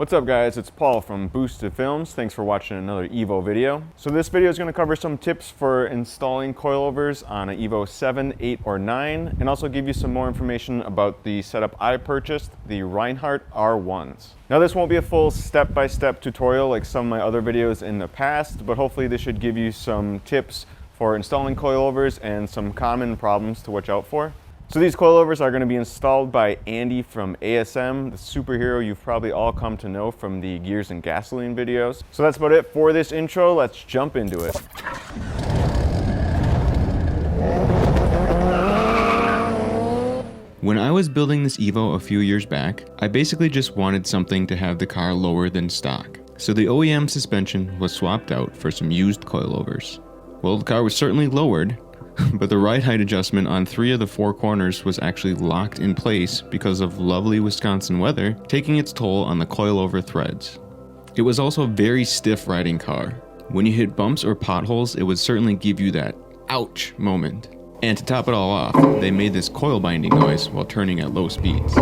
What's up guys, it's Paul from Boosted Films. Thanks for watching another EVO video. So this video is going to cover some tips for installing coilovers on an EVO 7, 8, or 9, and also give you some more information about the setup I purchased, the Reinharte R1s. Now this won't be a full step-by-step tutorial like some of my other videos in the past, but hopefully this should give you some tips for installing coilovers and some common problems to watch out for. So these coilovers are going to be installed by Andy from ASM, the superhero you've probably all come to know from the Gears and Gasoline videos. So that's about it for this intro. Let's jump into it. When I was building this EVO a few years back, I basically just wanted something to have the car lower than stock. So the OEM suspension was swapped out for some used coilovers. Well, the car was certainly lowered, but the ride height adjustment on 3 of the 4 corners was actually locked in place because of lovely Wisconsin weather taking its toll on the coilover threads. It was also a very stiff riding car. When you hit bumps or potholes, it would certainly give you that ouch moment. And to top it all off, they made this coil binding noise while turning at low speeds.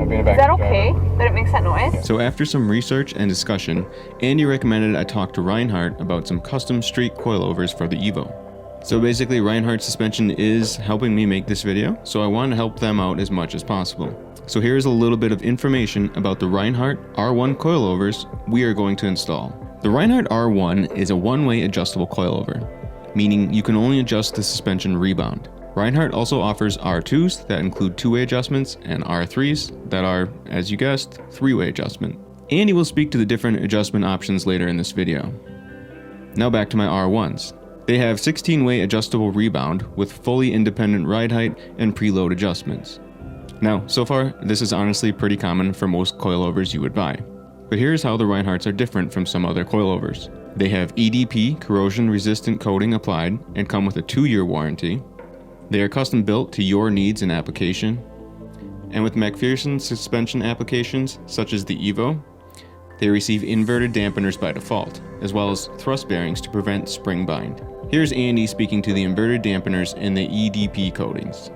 Is that okay that it makes that noise? So after some research and discussion, Andy recommended I talk to Reinharte about some custom street coilovers for the EVO. So basically Reinharte Suspension is helping me make this video, so I wanted to help them out as much as possible. So here's a little bit of information about the Reinharte R1 coilovers we are going to install. The Reinharte R1 is a one-way adjustable coilover, meaning you can only adjust the suspension rebound. Reinharte also offers R2s that include 2-way adjustments and R3s that are, as you guessed, 3-way adjustment. Andy will speak to the different adjustment options later in this video. Now back to my R1s. They have 16-way adjustable rebound with fully independent ride height and preload adjustments. Now, so far, this is honestly pretty common for most coilovers you would buy. But here's how the Reinhartes are different from some other coilovers. They have EDP corrosion-resistant coating applied and come with a 2-year warranty. They are custom built to your needs and application. And with McPherson suspension applications, such as the EVO, they receive inverted dampeners by default, as well as thrust bearings to prevent spring bind. Here's Andy speaking to the inverted dampeners and the EDP coatings.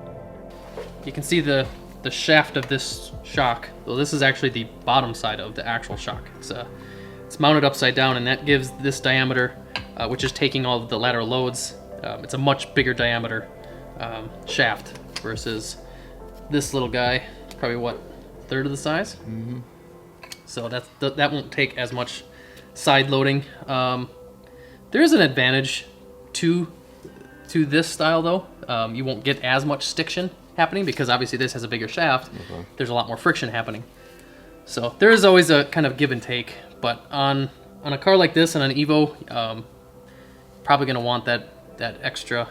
You can see the shaft of this shock. Well, this is actually the bottom side of the actual shock. It's mounted upside down, and that gives this diameter, which is taking all of the lateral loads. It's a much bigger diameter shaft versus this little guy, probably what, 1/3 of the size? Mm-hmm. So that won't take as much side loading. There is an advantage to this style though. You won't get as much stiction happening because obviously this has a bigger shaft. Okay. There's a lot more friction happening. So there is always a kind of give and take, but on a car like this and an EVO, probably gonna want that extra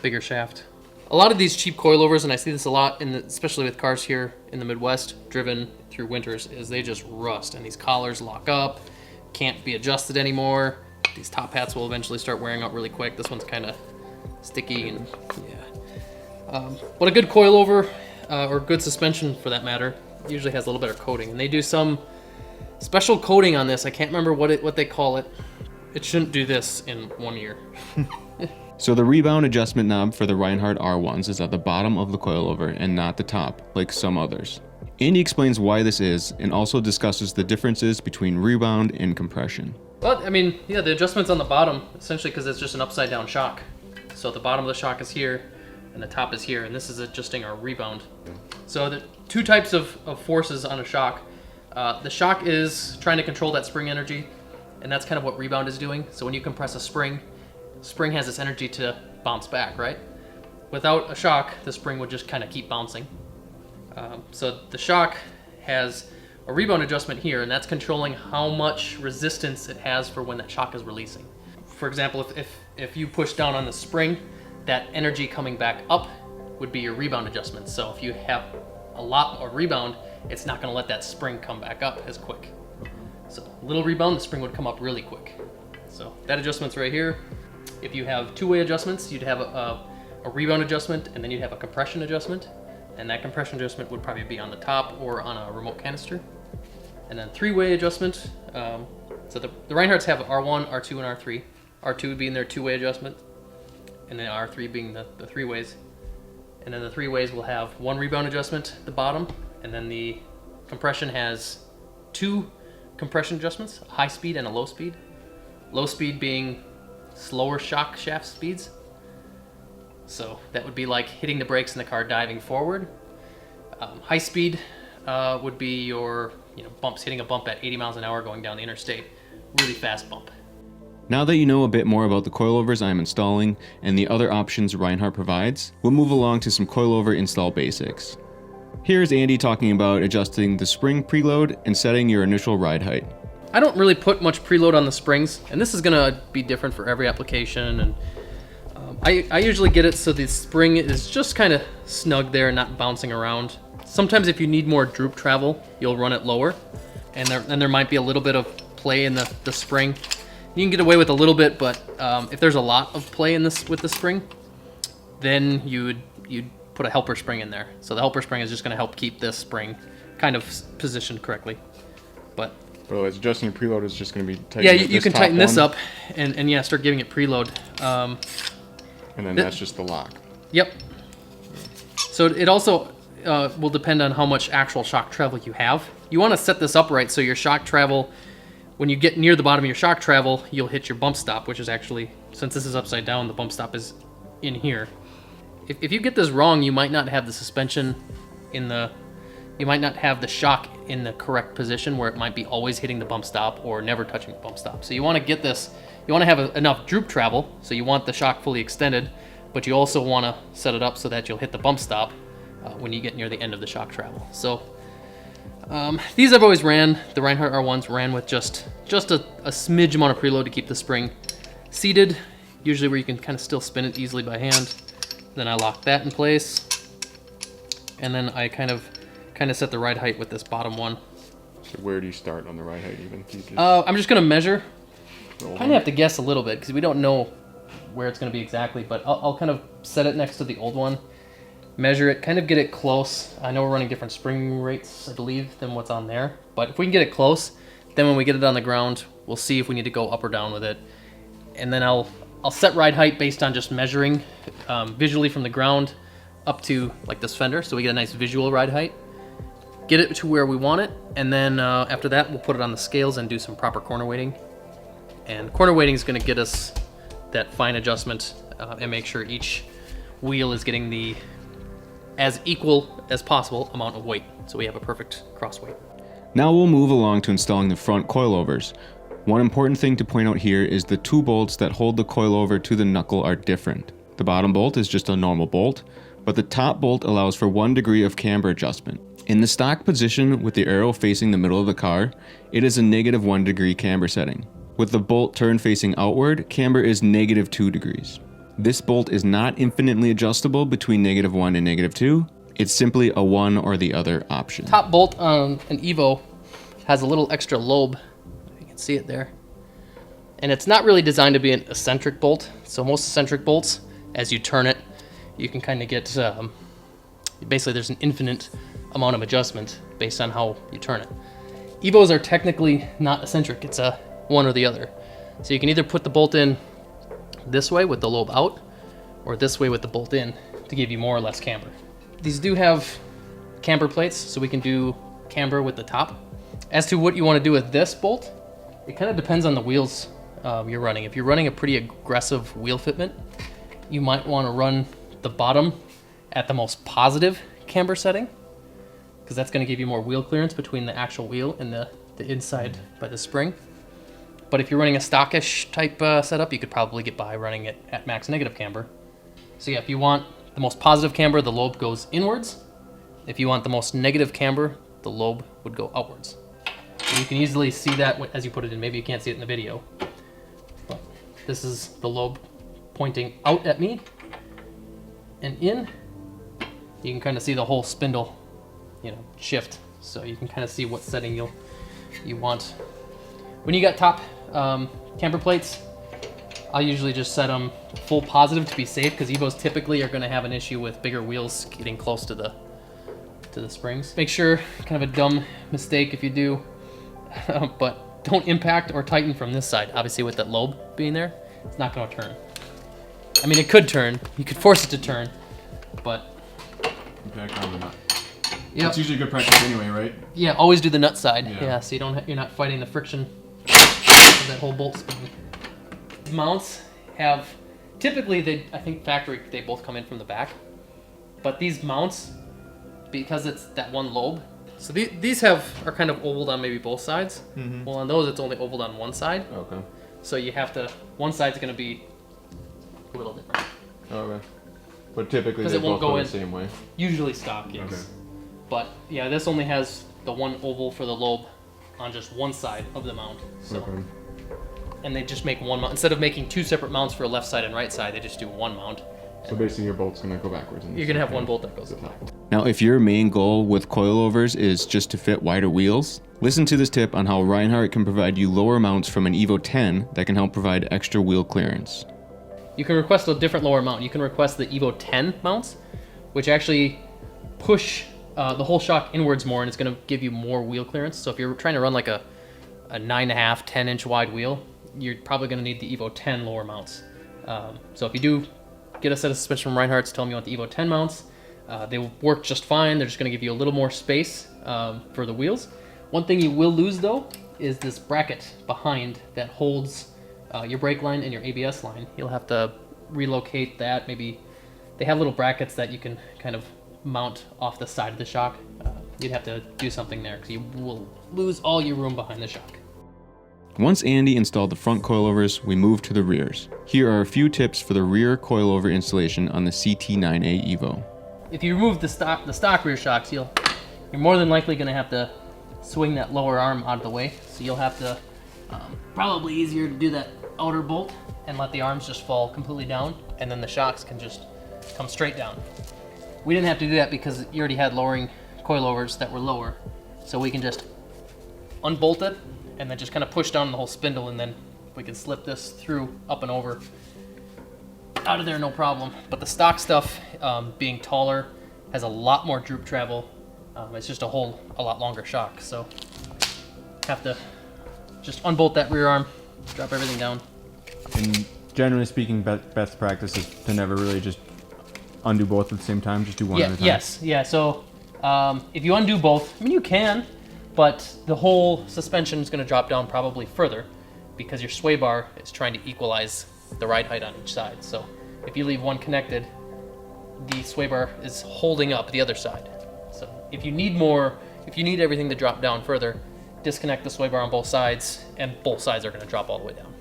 bigger shaft. A lot of these cheap coilovers, and I see this a lot, especially with cars here in the Midwest, driven through winters, is they just rust, and these collars lock up, can't be adjusted anymore. These top hats will eventually start wearing out really quick. This one's kind of sticky, and yeah. But a good coilover, or good suspension for that matter, usually has a little better coating, and they do some special coating on this. I can't remember what they call it. It shouldn't do this in 1 year. So the rebound adjustment knob for the Reinharte R1s is at the bottom of the coilover and not the top, like some others. Andy explains why this is and also discusses the differences between rebound and compression. Well, I mean, yeah, the adjustment's on the bottom, essentially because it's just an upside down shock. So the bottom of the shock is here, and the top is here, and this is adjusting our rebound. So the 2 types of forces on a shock. The shock is trying to control that spring energy, and that's kind of what rebound is doing. So when you compress a spring has this energy to bounce back, right? Without a shock, the spring would just kind of keep bouncing. So the shock has a rebound adjustment here, and that's controlling how much resistance it has for when that shock is releasing. For example, if you push down on the spring, that energy coming back up would be your rebound adjustment. So if you have a lot more rebound, it's not gonna let that spring come back up as quick. So little rebound, the spring would come up really quick. So that adjustment's right here. If you have 2-way adjustments, you'd have a rebound adjustment, and then you'd have a compression adjustment. And that compression adjustment would probably be on the top or on a remote canister. And then 3-way adjustment. So the Reinhartes have R1, R2, and R3. R2 being their 2-way adjustment, and then R3 being the 3 ways. And then the 3 ways will have 1 rebound adjustment at the bottom, and then the Compression has two compression adjustments, a high speed and a low speed. Low speed being slower shock shaft speeds. So that would be like hitting the brakes in the car diving forward. High speed would be your bumps, hitting a bump at 80 miles an hour going down the interstate. Really fast bump. Now that you know a bit more about the coilovers I'm installing and the other options Reinharte provides, we'll move along to some coilover install basics. Here's Andy talking about adjusting the spring preload and setting your initial ride height. I don't really put much preload on the springs, and this is gonna be different for every application. And I usually get it so the spring is just kind of snug there and not bouncing around. Sometimes if you need more droop travel, you'll run it lower, and there might be a little bit of play in the spring. You can get away with a little bit, but if there's a lot of play in this with the spring, then you'd put a helper spring in there. So the helper spring is just going to help keep this spring kind of positioned correctly. But as adjusting your preload is just going to be tight. Yeah, you can tighten this up and yeah, start giving it preload. And then that's just the lock. Yep. So it also will depend on how much actual shock travel you have. You want to set this up right so your shock travel, when you get near the bottom of your shock travel, you'll hit your bump stop, which is actually, since this is upside down, the bump stop is in here. If you get this wrong, you might not have the suspension you might not have the shock in the correct position where it might be always hitting the bump stop or never touching the bump stop. So you want to get this, you want to have enough droop travel, so you want the shock fully extended, but you also want to set it up so that you'll hit the bump stop when you get near the end of the shock travel. So these I've always ran, the Reinharte R1s ran with just a smidge amount of preload to keep the spring seated, usually where you can kind of still spin it easily by hand. Then I lock that in place, and then I kind of set the ride height with this bottom one. So where do you start on the ride height even? I'm just gonna measure. Kind of have to guess a little bit because we don't know where it's gonna be exactly, but I'll kind of set it next to the old one, measure it, kind of get it close. I know we're running different spring rates, I believe, than what's on there, but if we can get it close, then when we get it on the ground, we'll see if we need to go up or down with it. And then I'll set ride height based on just measuring visually from the ground up to like this fender, so we get a nice visual ride height. Get it to where we want it, and then after that, we'll put it on the scales and do some proper corner weighting. And corner weighting is going to get us that fine adjustment and make sure each wheel is getting the as equal as possible amount of weight, so we have a perfect cross weight. Now we'll move along to installing the front coilovers. One important thing to point out here is the two bolts that hold the coilover to the knuckle are different. The bottom bolt is just a normal bolt, but the top bolt allows for 1 degree of camber adjustment. In the stock position with the arrow facing the middle of the car, it is a -1 degree camber setting. With the bolt turned facing outward, camber is -2 degrees. This bolt is not infinitely adjustable between -1 and -2. It's simply a one or the other option. Top bolt on an EVO has a little extra lobe. You can see it there. And it's not really designed to be an eccentric bolt. So most eccentric bolts, as you turn it, you can kind of get, basically there's an infinite amount of adjustment based on how you turn it. EVOs are technically not eccentric, it's a one or the other. So you can either put the bolt in this way with the lobe out, or this way with the bolt in to give you more or less camber. These do have camber plates, so we can do camber with the top. As to what you want to do with this bolt, it kind of depends on the wheels you're running. If you're running a pretty aggressive wheel fitment, you might want to run the bottom at the most positive camber setting, because that's going to give you more wheel clearance between the actual wheel and the inside by the spring. But if you're running a stockish type setup, you could probably get by running it at max negative camber. So yeah, if you want the most positive camber, the lobe goes inwards. If you want the most negative camber, the lobe would go outwards. And you can easily see that as you put it in. Maybe you can't see it in the video, but this is the lobe pointing out at me and in. You can kind of see the whole spindle, shift. So you can kind of see what setting you want. When you got top camber plates, I'll usually just set them full positive to be safe, because EVOs typically are going to have an issue with bigger wheels getting close to the springs. Make sure, kind of a dumb mistake if you do, but don't impact or tighten from this side. Obviously with that lobe being there, it's not going to turn. I mean, it could turn. You could force it to turn, but impact on the nut. Yep. It's usually good practice anyway, right? Yeah, always do the nut side. Yeah. Yeah, so you're not fighting the friction of that whole bolt spin. Mounts have typically I think factory they both come in from the back, but these mounts, because it's that one lobe, so these are kind of ovaled on maybe both sides. Mm-hmm. Well, on those it's only ovaled on one side. Okay. So you have to, one side's going to be a little different. Okay. But typically they it won't both go go in. the same way. Usually stock, yes. Okay. But yeah, this only has the one oval for the lobe on just one side of the mount. So, Okay. and they just make one mount. Instead of making two separate mounts for a left side and right side, they just do one mount. So basically your bolt's gonna go backwards. You're going to have one bolt that goes in. Now, if your main goal with coilovers is just to fit wider wheels, listen to this tip on how Reinharte can provide you lower mounts from an EVO 10 that can help provide extra wheel clearance. You can request a different lower mount. You can request the EVO 10 mounts, which actually push the whole shock inwards more, and it's going to give you more wheel clearance. So if you're trying to run like a 9.5, 10-inch wide wheel, you're probably going to need the EVO 10 lower mounts. So if you do get a set of suspension from Reinharte's, tell them you want the EVO 10 mounts. They will work just fine. They're just going to give you a little more space for the wheels. One thing you will lose, though, is this bracket behind that holds your brake line and your ABS line. You'll have to relocate that. Maybe they have little brackets that you can kind of mount off the side of the shock. You'd have to do something there because you will lose all your room behind the shock. Once Andy installed the front coilovers, we moved to the rears. Here are a few tips for the rear coilover installation on the CT9A EVO. If you remove the stock rear shocks, you're more than likely going to have to swing that lower arm out of the way. So you'll have to, probably easier to do that outer bolt and let the arms just fall completely down, and then the shocks can just come straight down. We didn't have to do that because you already had lowering coilovers that were lower. So we can just unbolt it and then just kind of push down the whole spindle, and then we can slip this through, up and over, out of there, no problem. But the stock stuff, being taller, has a lot more droop travel. It's just a lot longer shock. So have to just unbolt that rear arm, drop everything down. And generally speaking, best practice is to never really just undo both at the same time. Just do one at a time. Yes. Yeah. So if you undo both, I mean, you can, but the whole suspension is going to drop down probably further because your sway bar is trying to equalize the ride height on each side. So if you leave one connected, the sway bar is holding up the other side. So if you need everything to drop down further, disconnect the sway bar on both sides, and both sides are going to drop all the way down.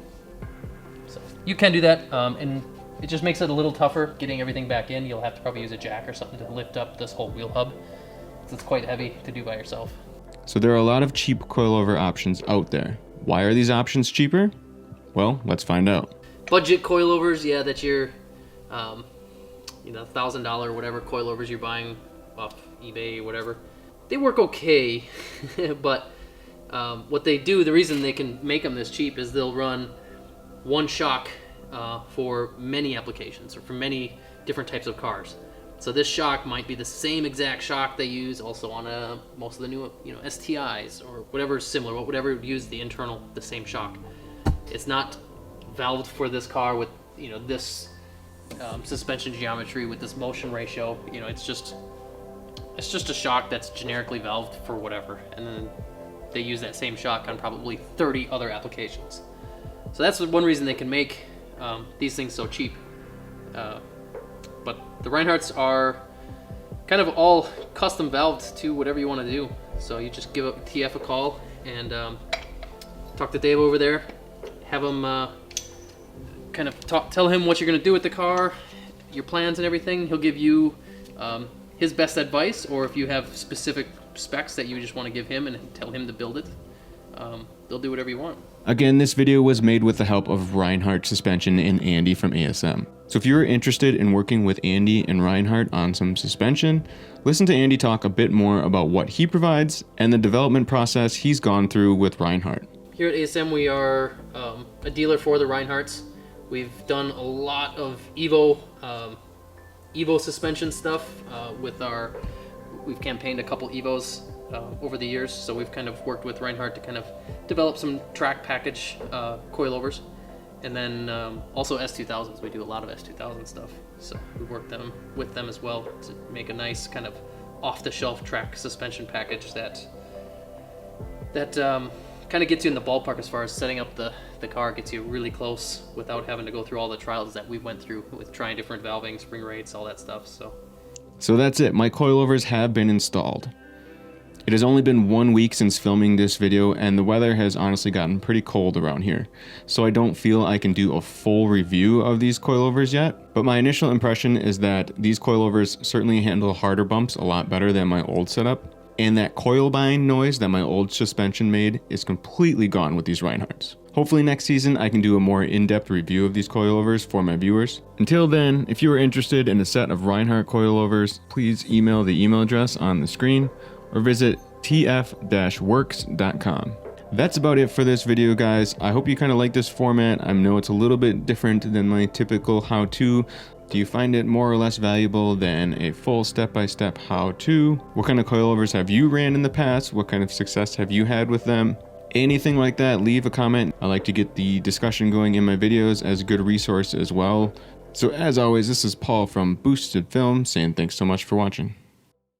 So you can do that, and it just makes it a little tougher getting everything back in. You'll have to probably use a jack or something to lift up this whole wheel hub. It's quite heavy to do by yourself. So there are a lot of cheap coilover options out there. Why are these options cheaper? Well, let's find out. Budget coilovers, yeah, that you're, $1,000 whatever coilovers you're buying off eBay or whatever, they work okay, but what they do, the reason they can make them this cheap is they'll run one shock for many applications or for many different types of cars. So this shock might be the same exact shock they use also on most of the new STIs or whatever is similar, whatever use the same shock. It's not valved for this car with this suspension geometry with this motion ratio. It's just a shock that's generically valved for whatever, and then they use that same shock on probably 30 other applications. So that's one reason they can make these things so cheap. But the Reinhardts are kind of all custom valved to whatever you want to do. So you just give TF a call and talk to Dave over there, have him kind of tell him what you're going to do with the car, your plans and everything. He'll give you his best advice, or if you have specific specs that you just want to give him and tell him to build it, they'll do whatever you want. Again, this video was made with the help of Reinharte Suspension and Andy from ASM. So if you're interested in working with Andy and Reinharte on some suspension, listen to Andy talk a bit more about what he provides and the development process he's gone through with Reinharte. Here at ASM, we are a dealer for the Reinhardts. We've done a lot of EVO suspension stuff we've campaigned a couple EVOs over the years, so we've kind of worked with Reinharte to kind of develop some track package coilovers. And then also S2000s, we do a lot of S2000 stuff. So we work with them as well to make a nice kind of off-the-shelf track suspension package that kind of gets you in the ballpark as far as setting up the car, gets you really close without having to go through all the trials that we went through with trying different valving, spring rates, all that stuff. So that's it. My coilovers have been installed. It has only been 1 week since filming this video, and the weather has honestly gotten pretty cold around here. So I don't feel I can do a full review of these coilovers yet, but my initial impression is that these coilovers certainly handle harder bumps a lot better than my old setup, and that coil bind noise that my old suspension made is completely gone with these Reinhartes. Hopefully next season I can do a more in-depth review of these coilovers for my viewers. Until then, if you are interested in a set of Reinharte coilovers, please email the email address on the screen or visit tf-works.com. That's about it for this video, guys. I hope you kind of like this format. I know it's a little bit different than my typical how-to. Do you find it more or less valuable than a full step-by-step how-to? What kind of coilovers have you ran in the past? What kind of success have you had with them? Anything like that, leave a comment. I like to get the discussion going in my videos as a good resource as well. So as always, this is Paul from Boosted Film saying thanks so much for watching.